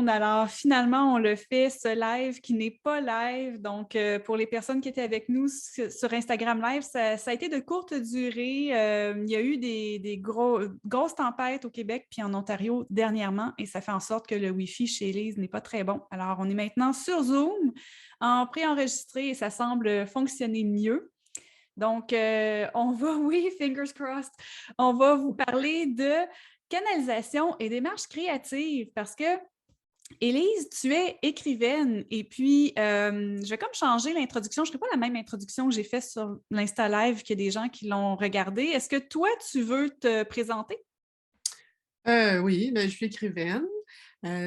monde. Alors, finalement, on le fait, ce live qui n'est pas live. Donc, pour les personnes qui étaient avec nous sur Instagram Live, ça a été de courte durée. Il y a eu grosses tempêtes au Québec puis en Ontario dernièrement et ça fait en sorte que le Wi-Fi chez Elise n'est pas très bon. Alors, on est maintenant sur Zoom en préenregistré et ça semble fonctionner mieux. Donc, on va, oui, fingers crossed, on va vous parler de canalisation et démarche créative parce que, Élise, tu es écrivaine et puis je vais comme changer l'introduction. Je ne ferai pas la même introduction que j'ai faite sur l'Insta Live qu'il y a des gens qui l'ont regardé. Est-ce que toi, tu veux te présenter? Oui, ben, je suis écrivaine.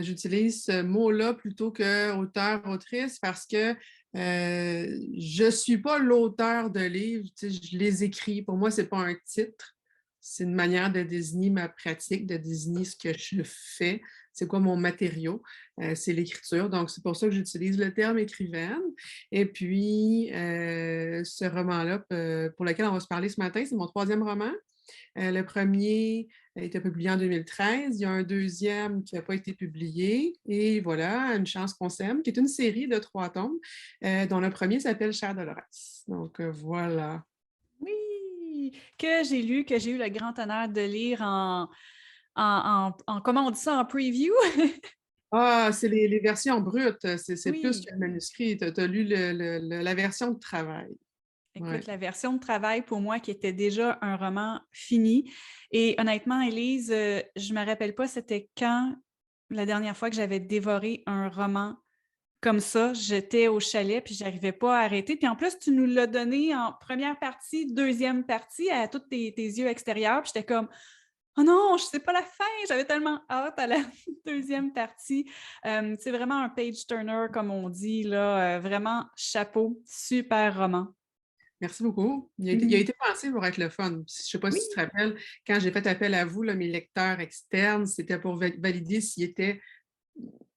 J'utilise ce mot-là plutôt que auteur-autrice parce que je ne suis pas l'auteur de livres, tu sais, je les écris. Pour moi, ce n'est pas un titre, c'est une manière de désigner ma pratique, de désigner ce que je fais. C'est quoi mon matériau? C'est l'écriture. Donc, c'est pour ça que j'utilise le terme écrivaine. Et puis, ce roman-là, pour lequel on va se parler ce matin, c'est mon troisième roman. Le premier a été publié en 2013. Il y a un deuxième qui n'a pas été publié. Et voilà, Une chance qu'on s'aime, qui est une série de 3 tomes, dont le premier s'appelle Cher Dolores. Donc, voilà. Oui, que j'ai lu, que j'ai eu le grand honneur de lire comment on dit ça, en preview? Ah, c'est les versions brutes. C'est plus Oui. que le manuscrit. Tu as lu la version de travail. Écoute, Ouais. la version de travail pour moi qui était déjà un roman fini. Et honnêtement, Élise, je me rappelle pas c'était quand la dernière fois que j'avais dévoré un roman comme ça. J'étais au chalet puis j'arrivais pas à arrêter. Puis en plus, tu nous l'as donné en première partie, deuxième partie à tous tes yeux extérieurs. Puis j'étais comme oh non, je sais pas la fin. J'avais tellement hâte à la deuxième partie. C'est vraiment un page turner comme on dit là. Vraiment chapeau, super roman. Merci beaucoup. Il a Mhm. été pensé pour être le fun. Je ne sais pas si tu te Oui. rappelles, quand j'ai fait appel à vous, là, mes lecteurs externes, c'était pour valider s'il était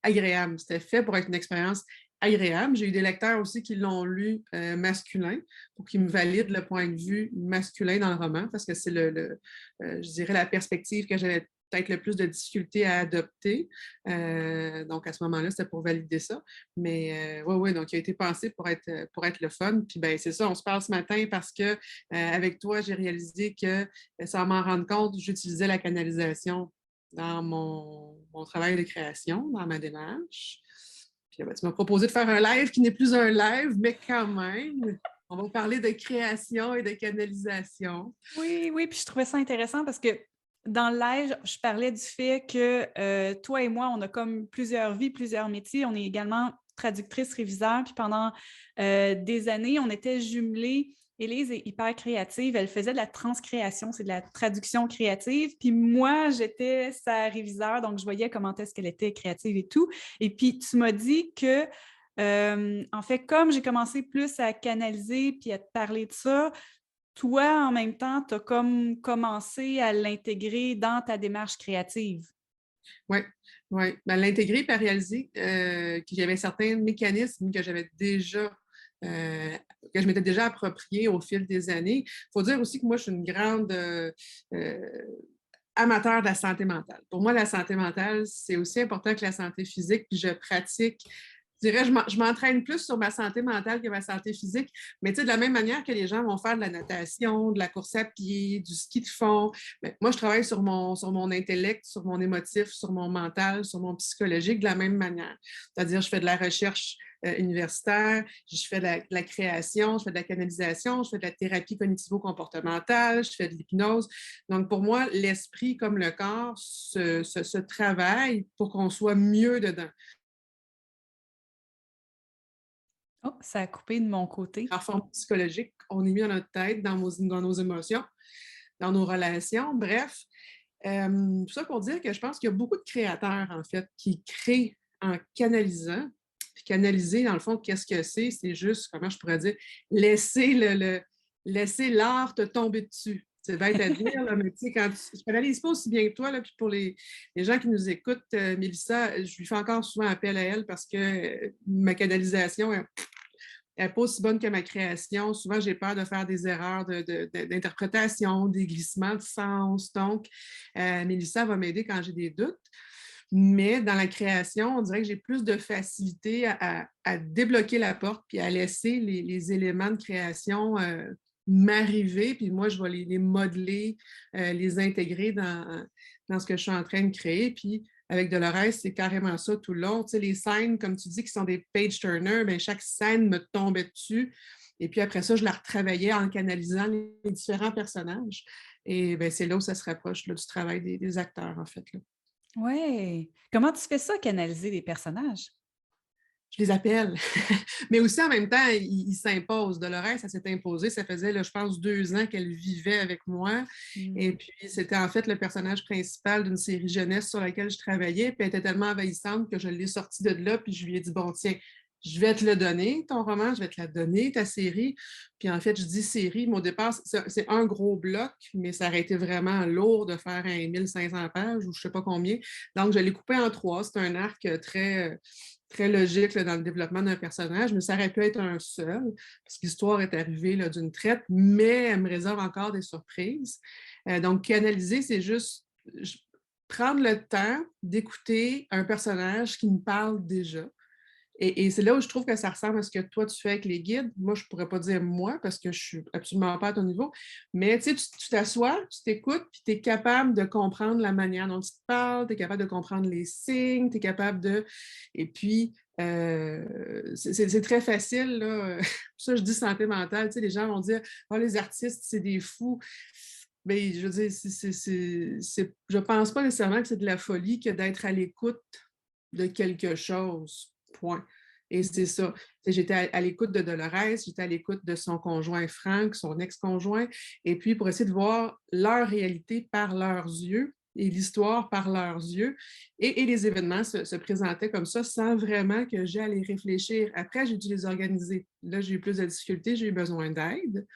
agréable. C'était fait pour être une expérience agréable. J'ai eu des lecteurs aussi qui l'ont lu masculin pour qu'ils me valident le point de vue masculin dans le roman parce que c'est je dirais, la perspective que j'avais peut-être le plus de difficulté à adopter. Donc, à ce moment-là, c'était pour valider ça. Mais oui, oui, donc il a été pensé pour être le fun. Puis, ben c'est ça, on se parle ce matin parce que avec toi, j'ai réalisé que, sans m'en rendre compte, j'utilisais la canalisation dans mon travail de création, dans ma démarche. Puis ben, tu m'as proposé de faire un live qui n'est plus un live, mais quand même, on va parler de création et de canalisation. Oui, oui, puis je trouvais ça intéressant parce que dans le live, je parlais du fait que toi et moi, on a comme plusieurs vies, plusieurs métiers. On est également traductrice, réviseur, puis pendant des années, on était jumelés. Élise est hyper créative, elle faisait de la transcréation, c'est de la traduction créative. Puis moi, j'étais sa réviseur, donc je voyais comment est-ce qu'elle était créative et tout. Et puis tu m'as dit que, en fait, comme j'ai commencé plus à canaliser puis à te parler de ça, toi, en même temps, tu as comme commencé à l'intégrer dans ta démarche créative. Oui, oui. Ben, l'intégrer et à réaliser qu'il y avait certains mécanismes que je m'étais déjà approprié au fil des années. Il faut dire aussi que moi, je suis une grande euh, amateur de la santé mentale. Pour moi, la santé mentale, c'est aussi important que la santé physique. Puis je pratique, je dirais, je m'entraîne plus sur ma santé mentale que ma santé physique. Mais tu sais, de la même manière que les gens vont faire de la natation, de la course à pied, du ski de fond, mais moi, je travaille sur mon intellect, sur mon émotif, sur mon mental, sur mon psychologique de la même manière. C'est-à-dire, je fais de la recherche universitaire, je fais de la création, je fais de la canalisation, je fais de la thérapie cognitivo-comportementale, je fais de l'hypnose. Donc, pour moi, l'esprit comme le corps se travaille pour qu'on soit mieux dedans. Oh, ça a coupé de mon côté. En forme psychologique, on est mis dans notre tête, dans nos émotions, dans nos relations, bref. Tout ça pour dire que je pense qu'il y a beaucoup de créateurs, en fait, qui créent en canalisant. Puis canaliser, dans le fond, qu'est-ce que c'est? C'est juste, comment je pourrais dire, laisser laisser l'art te tomber dessus. C'est bête à dire, là, mais tu sais, je canalise pas aussi bien que toi, là, puis pour les gens qui nous écoutent, Mélissa, je lui fais encore souvent appel à elle parce que ma canalisation, elle n'est pas aussi bonne que ma création. Souvent, j'ai peur de faire des erreurs d'interprétation, des glissements de sens. Donc, Mélissa va m'aider quand j'ai des doutes. Mais dans la création, on dirait que j'ai plus de facilité à débloquer la porte puis à laisser les éléments de création m'arriver, puis moi, je vais les modeler, les intégrer dans ce que je suis en train de créer. Puis avec Dolores, c'est carrément ça tout le long. Tu sais, les scènes, comme tu dis, qui sont des page-turners, bien, chaque scène me tombait dessus. Et puis après ça, je la retravaillais en canalisant les différents personnages. Et bien, c'est là où ça se rapproche là, du travail des acteurs, en fait. Là. Oui. Comment tu fais ça, canaliser des personnages? Je les appelle. Mais aussi, en même temps, ils s'imposent. Dolores, ça s'est imposé. Ça faisait, là, je pense, 2 ans qu'elle vivait avec moi. Et puis, c'était en fait le personnage principal d'une série jeunesse sur laquelle je travaillais. Puis, elle était tellement envahissante que je l'ai sortie de là. Puis, je lui ai dit, bon, tiens, je vais te le donner, ton roman, je vais te la donner, ta série. Puis, en fait, je dis série, mais au départ, c'est un gros bloc, mais ça aurait été vraiment lourd de faire un 1500 pages ou je ne sais pas combien. Donc, je l'ai coupé en 3. C'est un arc très logique là, dans le développement d'un personnage, mais ça aurait pu être un seul, parce que l'histoire est arrivée là, d'une traite, mais elle me réserve encore des surprises. Donc, canaliser, c'est juste prendre le temps d'écouter un personnage qui me parle déjà. Et c'est là où je trouve que ça ressemble à ce que toi, tu fais avec les guides. Moi, je ne pourrais pas dire moi, parce que je ne suis absolument pas à ton niveau. Mais tu sais, tu t'assois, tu t'écoutes, puis tu es capable de comprendre la manière dont tu te parles, tu es capable de comprendre les signes, tu es capable de... Et puis, c'est très facile, là. Ça, je dis santé mentale. Tu sais, les gens vont dire, oh, les artistes, c'est des fous. Mais je veux dire, je ne pense pas nécessairement que c'est de la folie que d'être à l'écoute de quelque chose. Point. Et c'est ça. J'étais à l'écoute de Dolores, j'étais à l'écoute de son conjoint Franck, son ex-conjoint, et puis pour essayer de voir leur réalité par leurs yeux et l'histoire par leurs yeux. Et les événements se présentaient comme ça sans vraiment que j'aie à les réfléchir. Après, j'ai dû les organiser. Là, j'ai eu plus de difficultés, j'ai eu besoin d'aide.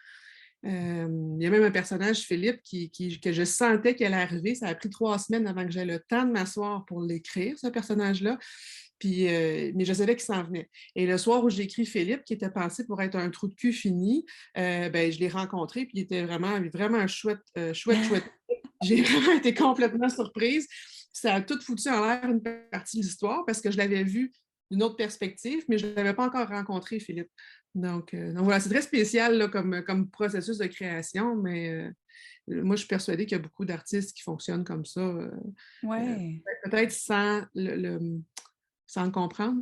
Il y a même un personnage, Philippe, que je sentais qu'elle allait arriver. Ça a pris 3 semaines avant que j'aie le temps de m'asseoir pour l'écrire, ce personnage-là. Puis, mais je savais qu'il s'en venait. Et le soir où j'ai écrit Philippe, qui était pensé pour être un trou de cul fini, ben, je l'ai rencontré, puis il était vraiment un chouette, chouette. J'ai vraiment été complètement surprise. Ça a tout foutu en l'air une partie de l'histoire parce que je l'avais vu d'une autre perspective, mais je ne l'avais pas encore rencontré, Philippe. Donc voilà, c'est très spécial là, comme processus de création, mais moi, je suis persuadée qu'il y a beaucoup d'artistes qui fonctionnent comme ça, Oui. peut-être sans le comprendre.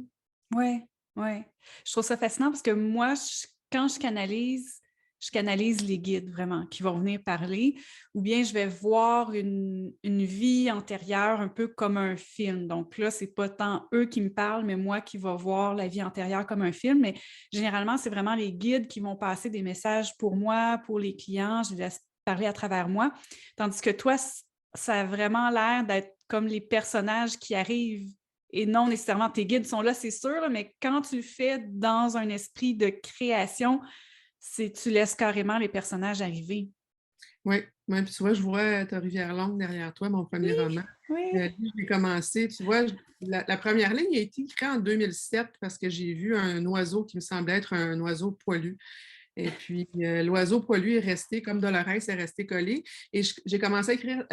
Oui, oui. Je trouve ça fascinant parce que moi, quand je canalise les guides vraiment qui vont venir parler, ou bien je vais voir une vie antérieure un peu comme un film. Donc là, c'est pas tant eux qui me parlent, mais moi qui vais voir la vie antérieure comme un film. Mais généralement, c'est vraiment les guides qui vont passer des messages pour moi, pour les clients. Je les laisse parler à travers moi. Tandis que toi, ça a vraiment l'air d'être comme les personnages qui arrivent et non nécessairement tes guides sont là, c'est sûr, là, mais quand tu le fais dans un esprit de création, tu laisses carrément les personnages arriver. Oui, ouais, puis tu vois, je vois ta Rivière-Longue derrière toi, mon premier roman. Oui. J'ai commencé, tu vois, la première ligne a été écrite en 2007 parce que j'ai vu un oiseau qui me semblait être un oiseau poilu. Et puis, l'oiseau poilu est resté, comme Dolores est resté collé. Et j'ai commencé à écrire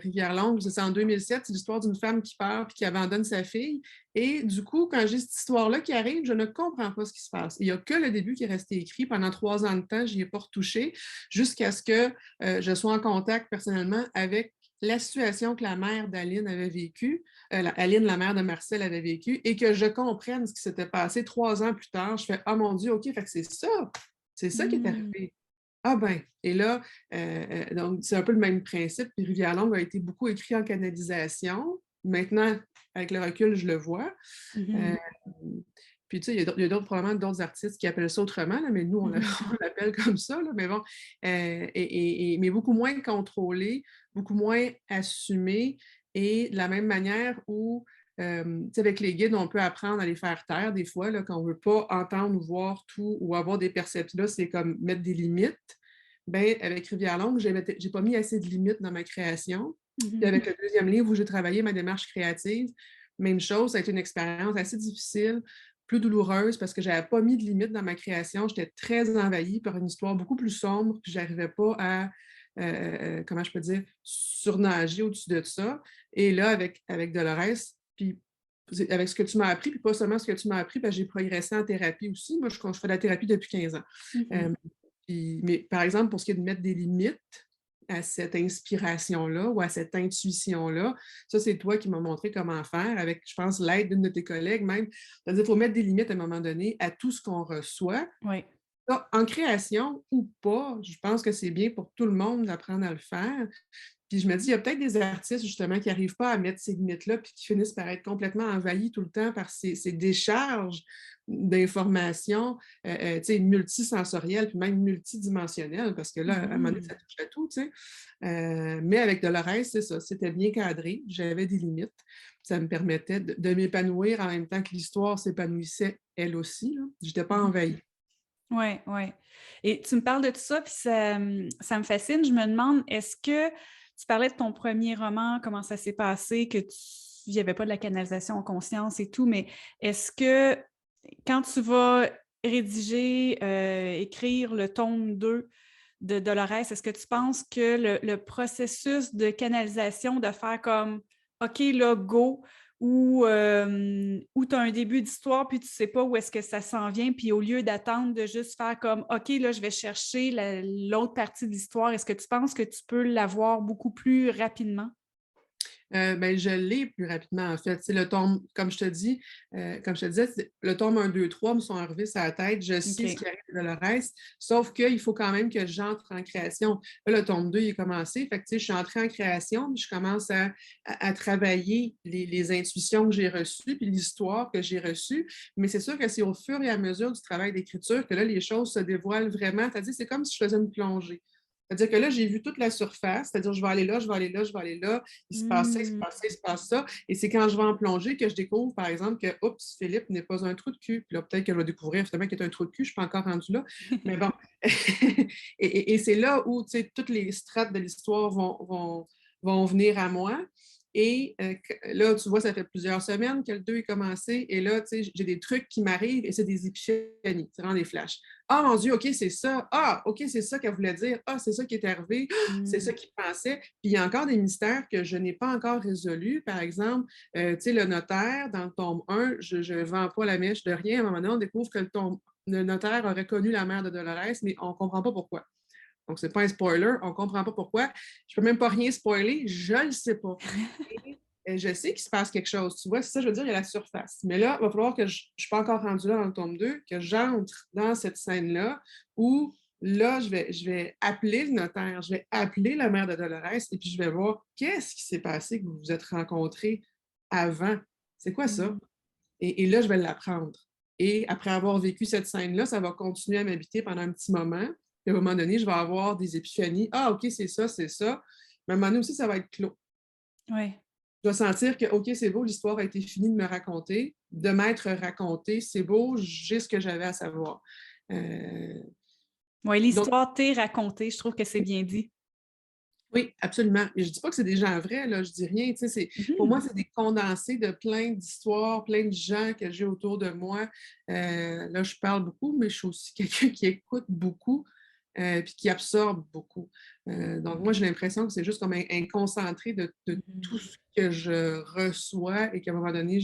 Rivière-Longue, c'est en 2007. C'est l'histoire d'une femme qui part et qui abandonne sa fille. Et du coup, quand j'ai cette histoire-là qui arrive, je ne comprends pas ce qui se passe. Il n'y a que le début qui est resté écrit. Pendant 3 ans de temps, je n'y ai pas retouché jusqu'à ce que je sois en contact personnellement avec la situation que la mère d'Aline avait vécue, Aline, la mère de Marcel, avait vécue, et que je comprenne ce qui s'était passé 3 ans plus tard. Je fais, oh mon Dieu, OK, fait que c'est ça. C'est ça qui est arrivé. Ah ben, et là, donc c'est un peu le même principe. Puis Rivière-Longue a été beaucoup écrit en canalisation. Maintenant, avec le recul, je le vois. Mm-hmm. Puis tu sais, il y a probablement d'autres artistes qui appellent ça autrement, là, mais nous, on l'appelle comme ça. Là, mais bon, mais beaucoup moins contrôlé, beaucoup moins assumé. Et de la même manière où avec les guides, on peut apprendre à les faire taire des fois, là, quand on ne veut pas entendre ou voir tout ou avoir des perceptions. Là, c'est comme mettre des limites. Ben, avec Rivière-Longue, je n'ai pas mis assez de limites dans ma création. Puis avec le deuxième livre où j'ai travaillé ma démarche créative, même chose, ça a été une expérience assez difficile, plus douloureuse parce que je n'avais pas mis de limites dans ma création. J'étais très envahie par une histoire beaucoup plus sombre, puis je n'arrivais pas à, comment je peux dire, surnager au-dessus de ça. Et là, avec Dolores, puis avec ce que tu m'as appris, puis pas seulement ce que tu m'as appris, j'ai progressé en thérapie aussi. Moi, je fais de la thérapie depuis 15 ans. Mhm. Mais par exemple, pour ce qui est de mettre des limites à cette inspiration-là ou à cette intuition-là, ça, c'est toi qui m'as montré comment faire avec, je pense, l'aide d'une de tes collègues même. C'est-à-dire qu'il faut mettre des limites à un moment donné à tout ce qu'on reçoit. Oui. Ça, en création ou pas, je pense que c'est bien pour tout le monde d'apprendre à le faire. Puis je me dis, il y a peut-être des artistes, justement, qui n'arrivent pas à mettre ces limites-là, puis qui finissent par être complètement envahis tout le temps par ces décharges d'informations, multisensorielles, puis même multidimensionnelles, parce que là, à un moment donné, ça touche à tout, tu sais. Mais avec Dolores, c'est ça, c'était bien cadré, j'avais des limites. Ça me permettait de m'épanouir en même temps que l'histoire s'épanouissait, elle aussi. Je n'étais pas envahie. Oui, oui. Et tu me parles de tout ça, puis ça me fascine. Je me demande, est-ce que tu parlais de ton premier roman, comment ça s'est passé, que il n'y avait pas de la canalisation en conscience et tout, mais est-ce que quand tu vas rédiger, écrire le tome 2 de Dolores, est-ce que tu penses que le processus de canalisation, de faire comme OK, là, go, ou tu as un début d'histoire, puis tu ne sais pas où est-ce que ça s'en vient, puis au lieu d'attendre de juste faire comme OK, là, je vais chercher l'autre partie de l'histoire, est-ce que tu penses que tu peux l'avoir beaucoup plus rapidement? Je l'ai plus rapidement, en fait. Le tome, comme je te disais, le tome 1, 2, 3 me sont arrivés sur la tête. Je sais ce OK. qui arrive de le reste, sauf qu'il faut quand même que j'entre en création. Là, le tome 2 il est commencé. Fait que, je suis entrée en création, puis je commence à travailler les intuitions que j'ai reçues, puis l'histoire que j'ai reçue. Mais c'est sûr que c'est au fur et à mesure du travail d'écriture que là, les choses se dévoilent vraiment. C'est-à-dire, c'est comme si je faisais une plongée. C'est-à-dire que là, j'ai vu toute la surface, c'est-à-dire je vais aller là, je vais aller là, je vais aller là, il se passe ça, il se Hmm. passe ça, il se passe ça. Et c'est quand je vais en plonger que je découvre, par exemple, que, oups, Philippe n'est pas un trou de cul. Puis là, peut-être que je vais découvrir finalement qu'il est un trou de cul, je ne suis pas encore rendue là. Mais bon. et c'est là où, toutes les strates de l'histoire vont venir à moi. Et là, tu vois, ça fait plusieurs semaines que le 2 est commencé. Et là, j'ai des trucs qui m'arrivent et c'est des épiphanies, c'est vraiment des flashs. Ah, mon Dieu, OK, c'est ça. Ah, OK, c'est ça qu'elle voulait dire. Ah, c'est ça qui est arrivé. C'est ça Hmm. qu'il pensait. Puis il y a encore des mystères que je n'ai pas encore résolus. Par exemple, le notaire, dans le tome 1, je ne vends pas la mèche de rien. À un moment donné, on découvre que le notaire aurait connu la mère de Dolores, mais on ne comprend pas pourquoi. Donc, ce n'est pas un spoiler, on ne comprend pas pourquoi. Je ne peux même pas rien spoiler, je ne le sais pas. Et je sais qu'il se passe quelque chose. Tu vois, c'est ça, je veux dire, il y a la surface. Mais là, il va falloir que je ne suis pas encore rendue là dans le tome 2, que j'entre dans cette scène-là où là, je vais appeler le notaire, je vais appeler la mère de Dolores et puis je vais voir qu'est-ce qui s'est passé que vous vous êtes rencontrés avant. C'est quoi ça? Hmm. Et là, je vais l'apprendre. Et après avoir vécu cette scène-là, ça va continuer à m'habiter pendant un petit moment. Puis à un moment donné, je vais avoir des épiphanies. Ah, OK, c'est ça, c'est ça. Mais à un moment donné aussi, ça va être clos. Oui. Je vais sentir que, OK, c'est beau, l'histoire a été finie de me raconter, de m'être racontée, c'est beau, j'ai ce que j'avais à savoir. Oui, Donc, l'histoire t'est racontée, je trouve que c'est bien dit. oui, absolument. Mais je ne dis pas que c'est des gens vrais, là, je dis rien. Pour moi, Mhm. c'est des condensés de plein d'histoires, plein de gens que j'ai autour de moi. Là, je parle beaucoup, mais je suis aussi quelqu'un qui écoute beaucoup puis qui absorbe beaucoup. Donc, moi, j'ai l'impression que c'est juste comme un concentré de tout Mhm. ce que je reçois et qu'à un moment donné,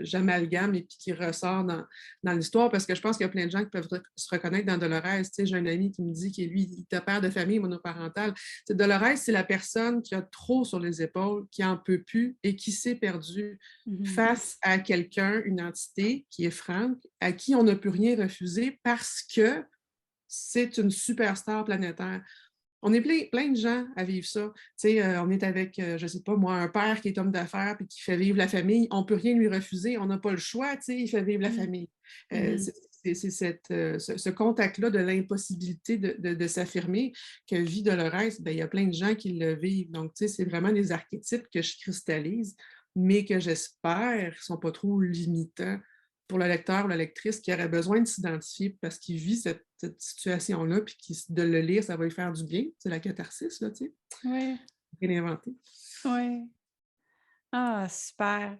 j'amalgame et puis qui ressort dans l'histoire parce que je pense qu'il y a plein de gens qui peuvent se reconnaître dans Dolores. J'ai un ami qui me dit que lui, il est père de famille monoparentale. Dolores, c'est la personne qui a trop sur les épaules, qui en peut plus et qui s'est perdue Mhm. face à quelqu'un, une entité qui est Franck, à qui on ne peut rien refuser parce que c'est une superstar planétaire. On est plein de gens à vivre ça. On est avec, je ne sais pas moi, un père qui est homme d'affaires et qui fait vivre la famille. On ne peut rien lui refuser. On n'a pas le choix. Il fait vivre la famille. Mhm. C'est ce contact-là de l'impossibilité de s'affirmer que vit Dolores, il y a plein de gens qui le vivent. Donc, c'est vraiment des archétypes que je cristallise, mais que j'espère ne sont pas trop limitants pour le lecteur ou la lectrice qui aurait besoin de s'identifier parce qu'il vit cette situation-là, puis de le lire, ça va lui faire du bien. C'est la catharsis, là, tu sais. Oui, Rien inventé. oui. Ah, super.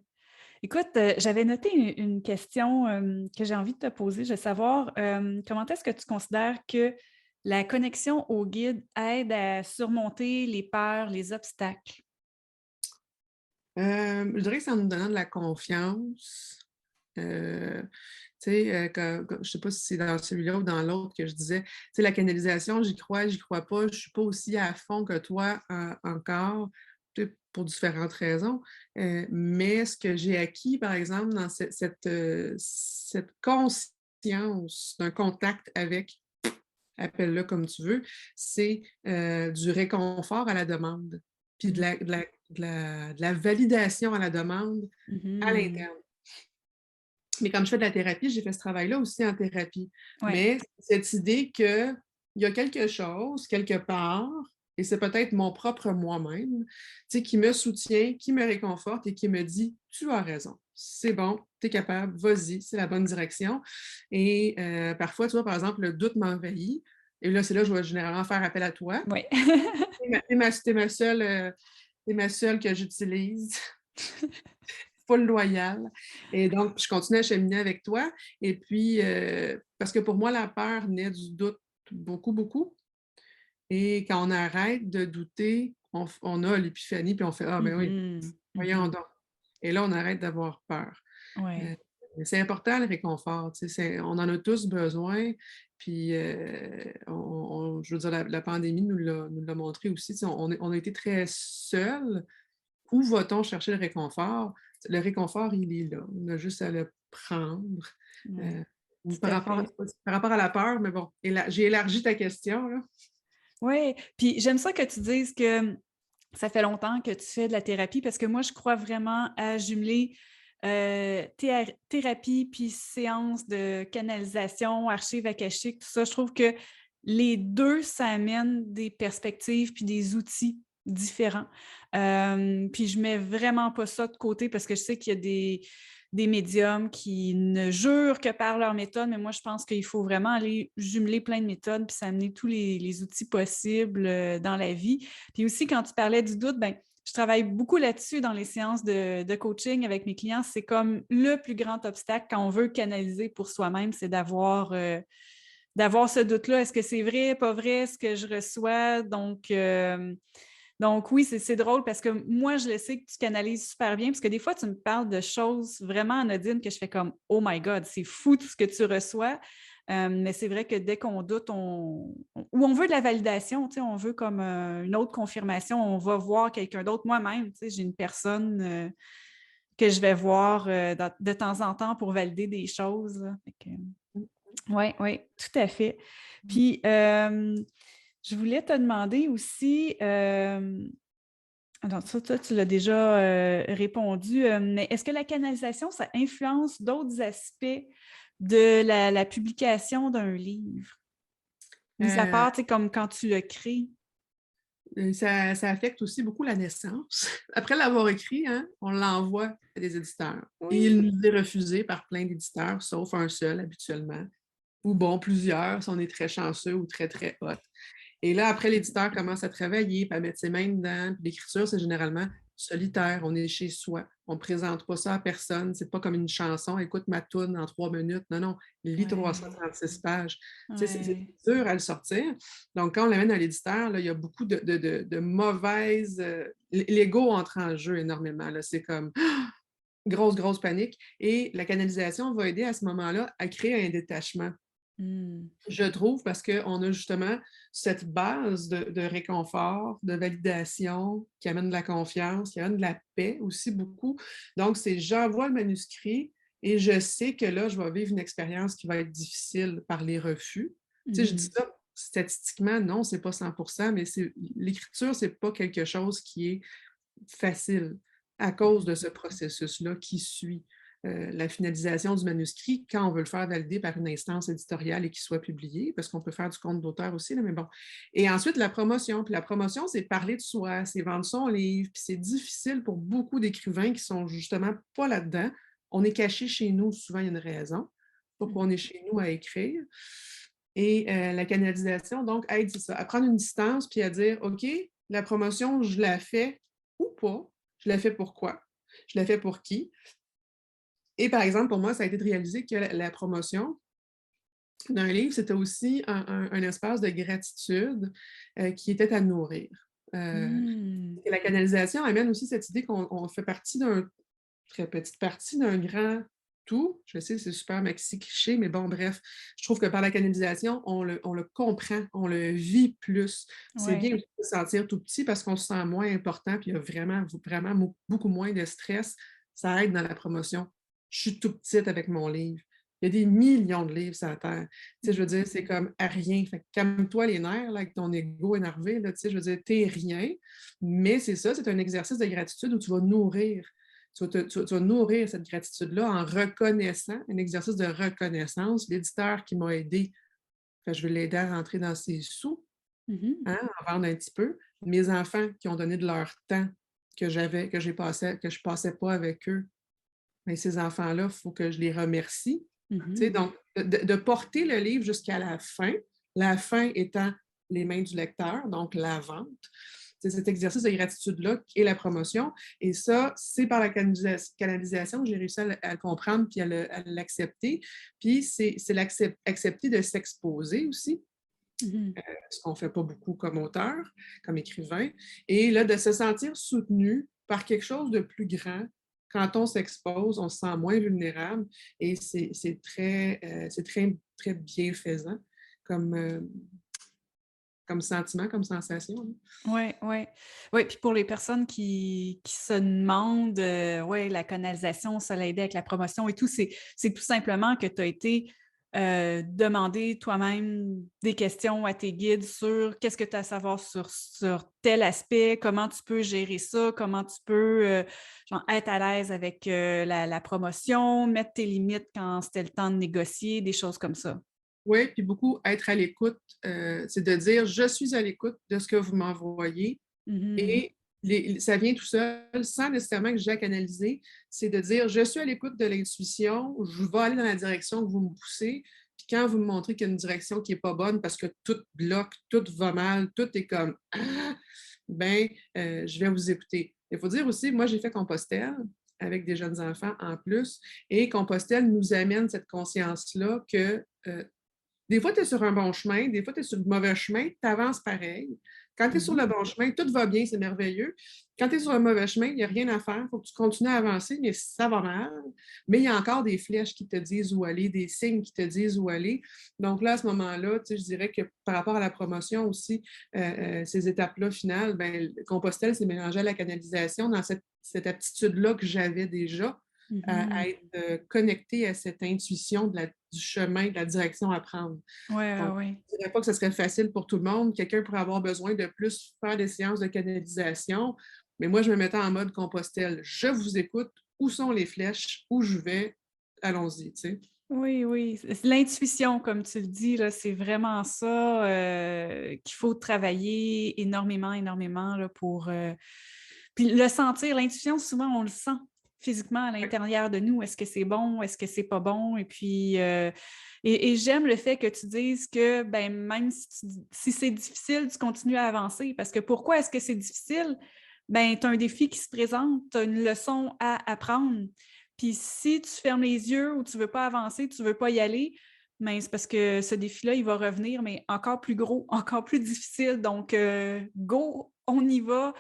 Écoute, j'avais noté une question que j'ai envie de te poser. Je veux savoir comment est-ce que tu considères que la connexion au guide aide à surmonter les peurs, les obstacles? Je dirais que c'est en nous donnant de la confiance. Tu sais, je ne sais pas si c'est dans celui-là ou dans l'autre que je disais, tu sais, la canalisation, j'y crois pas, je ne suis pas aussi à fond que toi encore, pour différentes raisons. Mais ce que j'ai acquis, par exemple, dans cette conscience d'un contact avec, appelle-le comme tu veux, c'est du réconfort à la demande, puis Mmh. de la validation à la demande à Mmh. l'interne. Mais comme je fais de la thérapie, j'ai fait ce travail-là aussi en thérapie. Ouais. Mais cette idée qu'il y a quelque chose, quelque part, et c'est peut-être mon propre moi-même, tu sais, qui me soutient, qui me réconforte et qui me dit: «Tu as raison, c'est bon, tu es capable, vas-y, c'est la bonne direction». Et parfois, tu vois, par exemple, le doute m'envahit et là, c'est là que je vais généralement faire appel à toi. Ouais. Tu ma seule que j'utilise. Full loyale. Et donc, je continue à cheminer avec toi. Et puis, parce que pour moi, la peur naît du doute beaucoup, beaucoup. Et quand on arrête de douter, on a l'épiphanie, puis on fait: «Ah, ben oui, Mmh mh. voyons Mmh. donc». Et là, on arrête d'avoir peur. Ouais. Euh, c'est important le réconfort, tu sais, on en a tous besoin. Puis, je veux dire, la pandémie nous l'a montré aussi, tu sais, on a été très seuls. Où va-t-on chercher le réconfort? Le réconfort, il est là. On a juste à le prendre. Ouais. Heu, ou Tout à fait. par rapport à la peur, mais bon, j'ai élargi ta question, là. Ouais, puis j'aime ça que tu dises que ça fait longtemps que tu fais de la thérapie parce que moi, je crois vraiment à jumeler, thérapie puis séance de canalisation, archives akashiques, tout ça. Je trouve que les 2 ça amène des perspectives puis des outils différents. Puis je mets vraiment pas ça de côté parce que je sais qu'il y a des médiums qui ne jurent que par leur méthode, mais moi, je pense qu'il faut vraiment aller jumeler plein de méthodes puis s'amener tous les outils possibles, dans la vie. Puis aussi, quand tu parlais du doute, ben, je travaille beaucoup là-dessus dans les séances de coaching avec mes clients. C'est comme le plus grand obstacle quand on veut canaliser pour soi-même, c'est d'avoir ce doute-là. Est-ce que c'est vrai, pas vrai, ce que je reçois? Donc oui, c'est drôle parce que moi, je le sais que tu canalises super bien parce que des fois, tu me parles de choses vraiment anodines que je fais comme « Oh my God, c'est fou tout ce que tu reçois ». Mais c'est vrai que dès qu'on doute, ou on veut de la validation, tu sais, on veut comme une autre confirmation, on va voir quelqu'un d'autre. Moi-même, tu sais, j'ai une personne que je vais voir de temps en temps pour valider des choses. Oui, oui, tout à fait. Puis, je voulais te demander aussi, alors ça, toi, tu l'as déjà répondu, mais est-ce que la canalisation, ça influence d'autres aspects de la publication d'un livre? Mis à Heu, part, tu sais, comme quand tu le crées. ça affecte aussi beaucoup la naissance. Après l'avoir écrit, hein, on l'envoie à des éditeurs et il Oui. nous est refusé par plein d'éditeurs, sauf un seul habituellement, ou bon, plusieurs si on est très chanceux ou très, très hot. Et là, après, l'éditeur commence à travailler, puis à mettre ses mains dedans. Puis l'écriture, c'est généralement solitaire. On est chez soi. On ne présente pas ça à personne. C'est pas comme une chanson. Écoute ma toune en 3 minutes. Non, non. Lis Ouais, 336 pages. Tu sais, c'est ouais. dur à le sortir. Donc, quand on l'amène à l'éditeur, là, il y a beaucoup de mauvaises. L'ego entre en jeu énormément. Là. C'est comme grosse, grosse panique. Et la canalisation va aider à ce moment-là à créer un détachement. Mmh. Je trouve parce qu'on a justement cette base de réconfort, de validation qui amène de la confiance, qui amène de la paix aussi beaucoup. Donc, c'est j'envoie le manuscrit et je sais que là, je vais vivre une expérience qui va être difficile par les refus. Tu sais, je dis Mmh. ça statistiquement, non, c'est pas 100%, mais l'écriture, c'est pas quelque chose qui est facile à cause de ce processus-là qui suit la finalisation du manuscrit quand on veut le faire valider par une instance éditoriale et qu'il soit publié, parce qu'on peut faire du compte d'auteur aussi, là, mais bon. Et ensuite, la promotion. Puis la promotion, c'est parler de soi, c'est vendre son livre, puis c'est difficile pour beaucoup d'écrivains qui sont justement pas là-dedans. On est caché chez nous, souvent il y a une raison pourquoi on est chez nous à écrire. Et la canalisation, donc, aide, c'est ça, à prendre une distance puis à dire, OK, la promotion, je la fais ou pas. Je la fais pourquoi? Je la fais pour qui? Et par exemple, pour moi, ça a été de réaliser que la promotion d'un livre, c'était aussi un espace de gratitude qui était à nourrir. Mmh. Et la canalisation amène aussi cette idée qu'on fait partie très petite partie d'un grand tout. Je sais, c'est super maxi cliché, mais bon, bref, je trouve que par la canalisation, on le comprend, on le vit plus. C'est Ouais. bien aussi de se sentir tout petit parce qu'on se sent moins important, puis il y a vraiment beaucoup moins de stress. Ça aide dans la promotion. Je suis tout petite avec mon livre. Il y a des millions de livres sur la terre. Tu sais, je veux dire, c'est comme à rien. Fait que calme-toi les nerfs là, avec ton ego énervé. Là, tu sais, je veux dire, t'es rien. Mais c'est ça, c'est un exercice de gratitude où tu vas nourrir. Tu vas nourrir cette gratitude-là en reconnaissant, un exercice de reconnaissance. L'éditeur qui m'a aidé, fait, je vais l'aider à rentrer dans ses sous, Mmh. hein, en vendre un petit peu. Mes enfants qui ont donné de leur temps que je passais pas avec eux, mais ces enfants-là, il faut que je les remercie. Tu sais, Mmh. donc, de porter le livre jusqu'à la fin étant les mains du lecteur, donc la vente. C'est cet exercice de gratitude-là et la promotion. Et ça, c'est par la canalisation que j'ai réussi à le comprendre puis à l'accepter. Puis c'est accepter de s'exposer aussi, Mmh. ce qu'on ne fait pas beaucoup comme auteur, comme écrivain. Et là, de se sentir soutenu par quelque chose de plus grand. Quand on s'expose, on se sent moins vulnérable et c'est très, très bienfaisant comme, comme sentiment, comme sensation. Hein. Ouais, ouais. Ouais, puis pour les personnes qui se demandent, ouais, la canalisation, ça l'a aidé avec la promotion et tout, c'est tout simplement que tu as été, demander toi-même des questions à tes guides sur qu'est-ce que tu as à savoir sur tel aspect, comment tu peux gérer ça, comment tu peux, genre être à l'aise avec, la promotion, mettre tes limites quand c'était le temps de négocier, des choses comme ça. Oui, puis beaucoup être à l'écoute, c'est de dire: «Je suis à l'écoute de ce que vous m'envoyez» Mmh. et ça vient tout seul, sans nécessairement que j'ai à canaliser. C'est de dire: «Je suis à l'écoute de l'intuition, je vais aller dans la direction que vous me poussez, puis quand vous me montrez qu'il y a une direction qui est pas bonne parce que tout bloque, tout va mal, tout est comme "Ah!", ben, je vais vous écouter». Il faut dire aussi, moi, j'ai fait Compostelle avec des jeunes enfants en plus et Compostelle nous amène cette conscience-là que, des fois, tu es sur un bon chemin, des fois, tu es sur le mauvais chemin, tu avances pareil. Quand tu es sur Mmh. le bon chemin, tout va bien, c'est merveilleux. Quand tu es sur le mauvais chemin, il n'y a rien à faire, il faut que tu continues à avancer, mais ça va mal. Mais il y a encore des flèches qui te disent où aller, des signes qui te disent où aller. Donc là, à ce moment-là, tu sais, je dirais que par rapport à la promotion aussi, ces étapes-là finales, ben, Compostelle s'est mélangé à la canalisation dans cette aptitude-là que j'avais déjà à Mmh. être connectée à cette intuition du chemin, de la direction à prendre. Ouais, ouais, Donc, ouais. je ne dirais pas que ce serait facile pour tout le monde. Quelqu'un pourrait avoir besoin de plus faire des séances de canalisation, mais moi, je me mettais en mode Compostelle. Je vous écoute. Où sont les flèches? Où je vais? Allons-y, tu sais. Oui, oui, c'est l'intuition, comme tu le dis, là, c'est vraiment ça, qu'il faut travailler énormément, énormément, là, pour, puis le sentir, l'intuition, souvent, on le sent physiquement à Ouais. l'intérieur de nous. Est-ce que c'est bon? Est-ce que c'est pas bon? Et puis, et j'aime le fait que tu dises que, ben, même si c'est difficile, tu continues à avancer. Parce que pourquoi est-ce que c'est difficile? Ben, tu as un défi qui se présente, tu as une leçon à apprendre. Puis si tu fermes les yeux ou tu veux pas avancer, tu veux pas y aller, ben, c'est parce que ce défi-là, il va revenir, mais encore plus gros, encore plus difficile. Donc, go, on y va,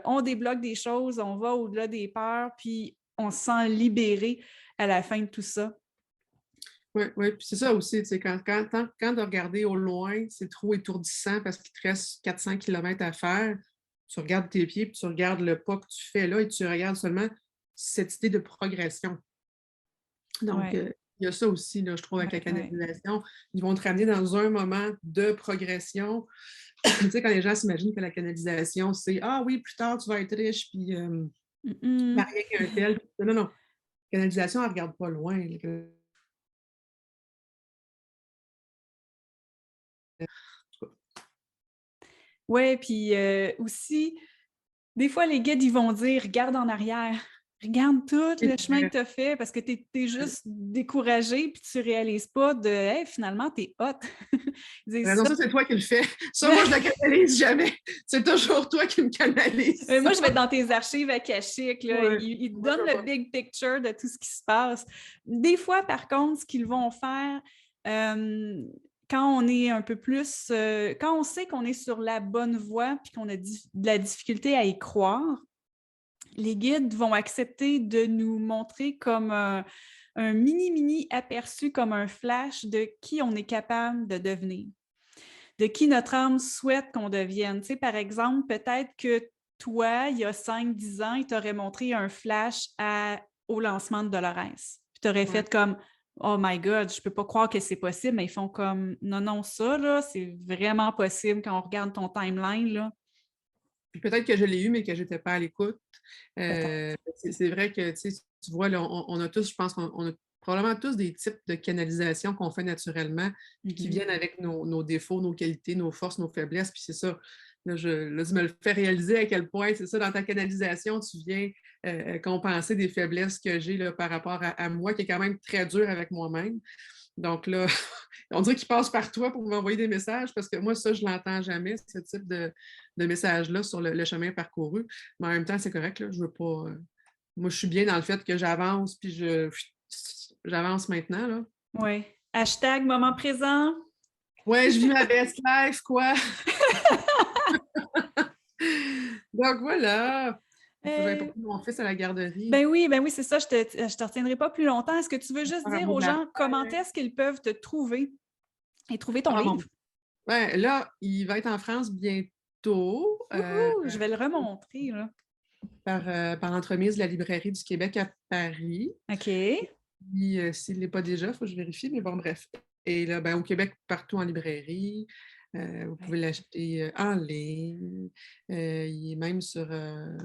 on débloque des choses, on va au-delà des peurs, puis on se sent libéré à la fin de tout ça. Oui, oui, puis c'est ça aussi, tu sais, quand de regarder au loin, c'est trop étourdissant parce qu'il te reste 400 kilomètres à faire, tu regardes tes pieds, puis tu regardes le pas que tu fais là et tu regardes seulement cette idée de progression. Donc, Ouais, il y a ça aussi, là, je trouve, avec la ouais, ouais. canalisation. Ils vont te ramener dans un moment de progression. Tu sais, quand les gens s'imaginent que la canalisation, c'est ah oui, plus tard, tu vas être riche, puis Mmh mh. marié avec un tel. Non, non, non. La canalisation, elle ne regarde pas loin. Ouais, puis, aussi, des fois, les guides, ils vont dire: «Regarde en arrière, regarde tout C'est le chemin que vrai. tu as fait» parce que tu es juste découragé puis tu réalises pas de: «Hey, finalement, tu es hot». Ils disent Non, ça. ça, c'est toi qui le fais. Ça, moi, je la canalise jamais. C'est toujours toi qui me canalise Moi, ça. je vais être dans tes archives akashiques, là. Ouais. Ils te Moi, je donnent vais le pas. big picture de tout ce qui se passe. Des fois, par contre, ce qu'ils vont faire, quand on est un peu plus, quand on sait qu'on est sur la bonne voie puis qu'on a de la difficulté à y croire, les guides vont accepter de nous montrer comme un mini aperçu, comme un flash de qui on est capable de devenir, de qui notre âme souhaite qu'on devienne. Tu sais, par exemple, peut-être que toi, il y a 5-10 ans, il t'aurait montré un flash au lancement de Dolores. Puis tu aurais Ouais. fait comme Oh my God, je peux pas croire que c'est possible, mais ils font comme non, non, ça, là, c'est vraiment possible quand on regarde ton timeline, là. Puis peut-être que je l'ai eu, mais que je n'étais pas à l'écoute. Peut-être. C'est vrai que, tu vois, là, on a tous, je pense qu'on a probablement tous des types de canalisation qu'on fait naturellement, puis qui viennent avec nos défauts, nos qualités, nos forces, nos faiblesses. Puis c'est ça. Là, tu me le fais réaliser à quel point, c'est ça, dans ta canalisation, tu viens compenser des faiblesses que j'ai là, par rapport à moi, qui est quand même très dur avec moi-même. Donc là, on dirait qu'il passe par toi pour m'envoyer des messages parce que moi, ça, je ne l'entends jamais, ce type de message-là sur le chemin parcouru. Mais en même temps, c'est correct, là, je veux pas. Moi, je suis bien dans le fait que j'avance, puis j'avance maintenant, là. Oui. Hashtag moment présent. Ouais, je vis ma best life, quoi. Donc voilà. Il faut que j'aille porter mon fils à la garderie. Ben oui, c'est ça, je te retiendrai pas plus longtemps. Est-ce que tu veux juste Faire un dire beau aux gens comment baptême. est-ce qu'ils peuvent te trouver et trouver ton Ah bon. livre? Ouais, là, il va être en France bientôt. Wouhou! Je vais le remontrer, là. Par l'entremise de la Librairie du Québec à Paris. OK. Puis, s'il ne l'est pas déjà, il faut que je vérifie, mais bon, bref. Et là, ben, au Québec, partout en librairie. Vous pouvez l'acheter en ligne. Il est même sur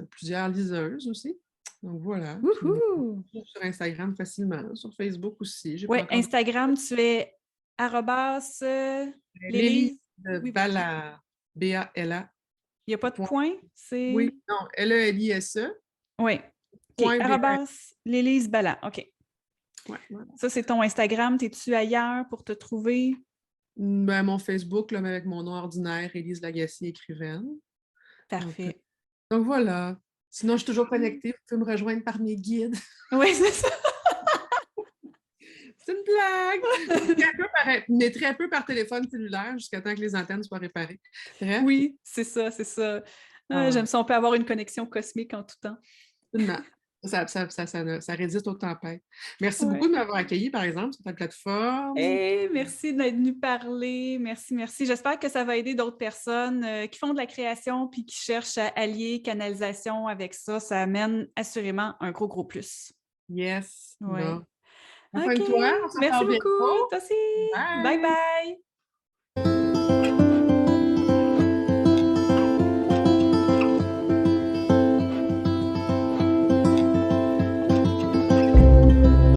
plusieurs liseuses aussi. Donc voilà. Puis, bon, Wouhou! sur Instagram facilement, sur Facebook aussi. J'ai Oui, pas encore Instagram, tu es arrobas Lélie Lélise. de Oui, oui. Bala, B-A-L-A. Il n'y a pas de Point. point. C'est. Oui, non, L-E-L-I-S-E. Oui. OK. Point B-A. Arrobas Lélise Ballant. OK. Ouais, voilà. Ça, c'est ton Instagram. T'es-tu ailleurs pour te trouver? Ben, mon Facebook, là, mais avec mon nom ordinaire, Élise Lagacé, écrivaine. Donc, Parfait. donc voilà. Sinon, je suis toujours connectée. Vous pouvez me rejoindre par mes guides. Oui, c'est ça. C'est une blague! Je n'ai très peu par téléphone cellulaire jusqu'à temps que les antennes soient réparées. Bref. Oui, c'est ça, c'est ça. J'aime ça, on peut avoir une connexion cosmique en tout temps. Absolument. Ça résiste aux tempêtes. Merci Ouais. beaucoup de m'avoir accueilli, par exemple, sur ta plateforme. Hey, merci d'être venu parler. Merci, merci. J'espère que ça va aider d'autres personnes qui font de la création puis qui cherchent à allier canalisation avec ça. Ça amène assurément un gros, gros plus. Yes. Ouais. Bon. Prends soin OK. de toi. On se Merci reparle beaucoup. bientôt. Toi aussi. Bye Bye! bye.